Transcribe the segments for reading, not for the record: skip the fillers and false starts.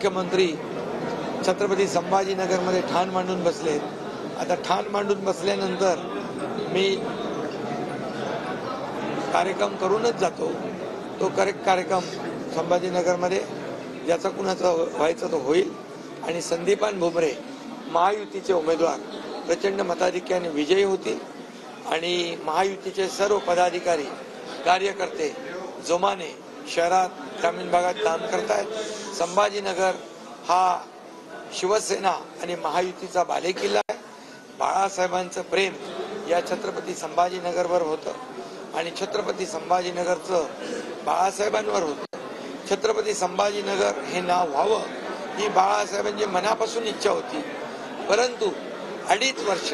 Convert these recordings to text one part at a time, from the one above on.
मुख्यमंत्री छत्रपती संभाजीनगरमध्ये ठाण मांडून बसले। आता ठाण मांडून बसल्यानंतर मी कार्यक्रम करूनच जातो। तो कार्यक्रम संभाजीनगरमध्ये ज्याचा कुणाचा व्हायचा तो होईल आणि संदीपान भुमरे महायुतीचे उमेदवार प्रचंड मताधिक्याने विजयी होतील आणि महायुतीचे सर्व पदाधिकारी कार्यकर्ते जोमाने शहरात ग्रामीण भागात काम करतायत। संभाजीनगर हा शिवसेना आणि महायुतीचा बालेकिल्ला आहे। बाळासाहेबांचं प्रेम या छत्रपती संभाजीनगरवर होतं आणि छत्रपती संभाजीनगरचं बाळासाहेबांवर होतं। छत्रपती संभाजीनगर हे नाव व्हावं ही बाळासाहेबांची मनापासून इच्छा होती, परंतु 2.5 वर्ष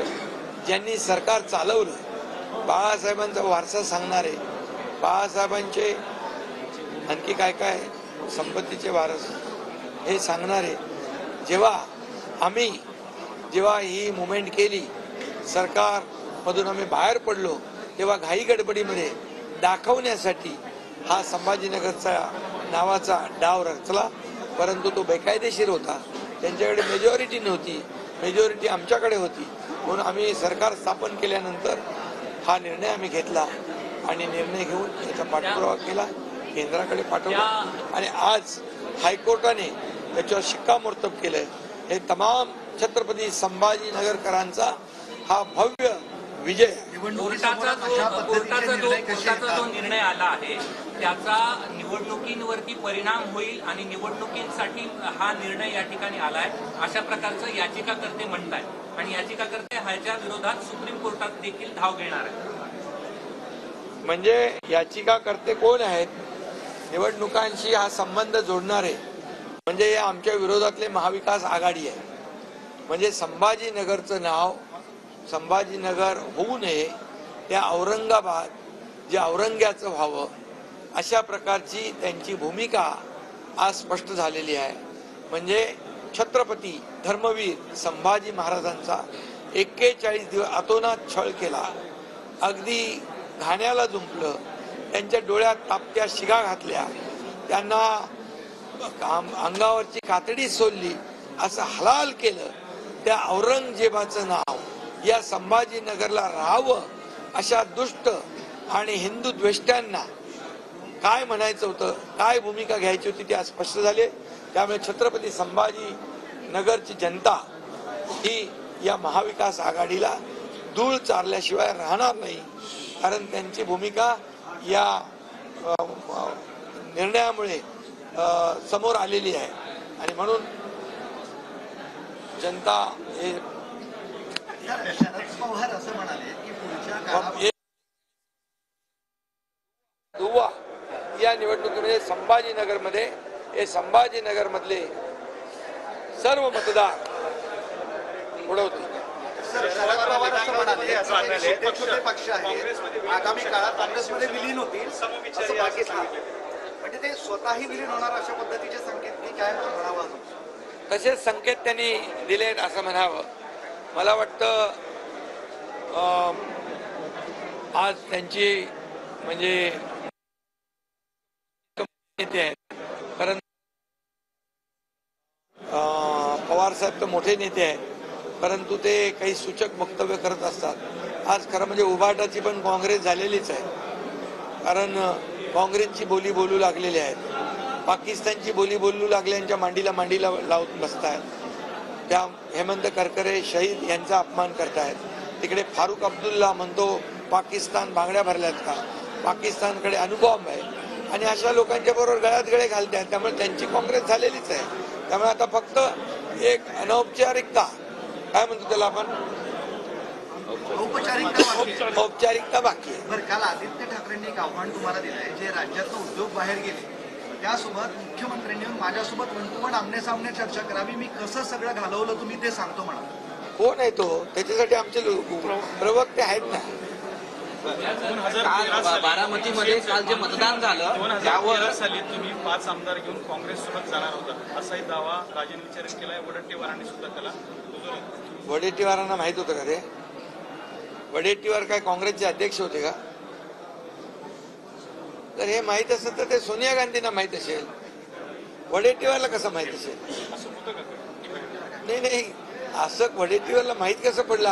ज्यांनी सरकार चालवलं, बाळासाहेबांचा वारसा सांगणारे, बाळासाहेबांचे आणखी काय काय संपत्तीचे वारस हे सांगणारे, जेव्हा ही मुवमेंट केली, सरकारमधून आम्ही बाहेर पडलो, तेव्हा घाई गडबडीमध्ये दाखवण्यासाठी हा संभाजीनगरचा नावाचा डाव रचला, परंतु तो बेकायदेशीर होता। त्यांच्याकडे मेजॉरिटी नव्हती, मेजॉरिटी आमच्याकडे होती, म्हणून आम्ही सरकार स्थापन केल्यानंतर हा निर्णय आम्ही घेतला आणि निर्णय घेऊन त्याचा पाठपुरावा केला, केंद्राकडे पाठवला आणि आज हायकोर्टाने त्याच्यावर शिक्कामोर्तब केलंय। हे तमाम छत्रपती संभाजीनगरकरांचा हा भव्य विजय। कोर्टाचा जो निर्णय आला आहे त्याचा निवडणुकींवरती परिणाम होईल आणि निवडणुकींसाठी हा निर्णय या ठिकाणी आलाय अशा प्रकारचं याचिकाकर्ते म्हणतायत आणि याचिकाकर्ते ह्याच्या विरोधात सुप्रीम कोर्टात देखील धाव घेणार आहेत। म्हणजे याचिकाकर्ते कोण आहेत? निवडणुकांशी हा संबंध जोडणारे म्हणजे आमच्या विरोधातले महाविकास आघाडी आहे। म्हणजे संभाजीनगरचं नाव संभाजीनगर होऊ नये, त्या औरंगाबाद जे औरंग्याचं व्हावं अशा प्रकारची त्यांची भूमिका आज स्पष्ट झालेली आहे। म्हणजे छत्रपती धर्मवीर संभाजी महाराजांचा 41 दिवस अतोनात छळ केला, अगदी घाण्याला जुंपलं, त्यांच्या डोळ्यात तापत्या शिगा घातल्या, त्यांना अंगावरची कातडी सोडली, असं हलाल केलं। त्या औरंगजेबाचं नाव या संभाजीनगरला राहावं अशा दुष्ट आणि हिंदू द्वेष्ट्यांना काय म्हणायचं होतं, काय भूमिका घ्यायची होती ते आज स्पष्ट झाले। त्यामुळे छत्रपती संभाजीनगरची जनता ही या महाविकास आघाडीला धूळ चारल्याशिवाय राहणार नाही, कारण त्यांची भूमिका या निर्णयामुळे समोर आलेली आहे आणि म्हणून जनता हे शरद पवार असं म्हणाले की पुढच्या काळात या निवडणुकीमध्ये संभाजीनगरमध्ये हे संभाजीनगरमधले सर्व मतदार उडवतील। शरद पवार असं म्हणाले छोटे पक्ष आहेत आगामी काळात काँग्रेसमध्ये विलीन होतील असं पाकिस्तान, म्हणजे ते स्वतःही विलीन होणार अशा पद्धतीचे संकेत मी काय म्हणावं? तसेच संकेत त्यांनी दिलेत असं म्हणावं। मला वाटतं आज त्यांची म्हणजे नेते आहेत, कारण पवार साहेब तर मोठे नेते आहेत, परंतु ते काही सूचक वक्तव्य करत असतात। आज खरं म्हणजे उभाटाची पण काँग्रेस झालेलीच आहे, कारण काँग्रेसची बोली बोलू लागलेली आहेत, पाकिस्तानची बोली बोलू लागल्यांच्या मांडीला लावून बसतायत। त्या हेमंत करकरे शहीद यांचा अपमान करतायत। तिकडे फारुख अब्दुल्ला म्हणतो पाकिस्तान बांगड्या भरल्यात का, पाकिस्तानकडे अणुबॉम्ब आहे आणि अशा लोकांच्या बरोबर गळ्यात गळे घालतात। त्यामुळे त्यांची काँग्रेस झालेलीच आहे। त्यामुळे आता फक्त एक अनौपचारिकता, काय म्हणतो त्याला आपण, औपचारिकता बाकी आहे। बरं, काल आदित्य ठाकरेंनी एक आव्हान तुम्हाला दिलं आहे, जे राज्यातनं उद्योग बाहेर गेले त्यासोबत मुख्यमंत्र्यांनी माझ्यासोबत वन आमने सामने चर्चा करावी, मी कसं सगळं घालवलं तुम्ही ते सांगतो म्हणा। कोण आहे तो? त्याच्यासाठी आमचे प्रवक्ते आहेत ना। बारामतीमध्ये काल जे मतदान झालं त्यावर साली तुम्ही 5 आमदार घेऊन काँग्रेस सोबत जाणार होता असाही दावा राजेंद्र विचार केलाय, वडेट्टीवारांनी सुद्धा केला। वडेट्टीवारांना माहित होतं का रे? वडेट्टीवार काय काँग्रेसचे अध्यक्ष होते का? तर हे माहित असेल तर ते सोनिया गांधींना माहित असेल। वडेट्टीवारला कसं माहित असेल? असं होतं का कधी? नाही असं वडेट्टीवारला माहित कसं पडलं?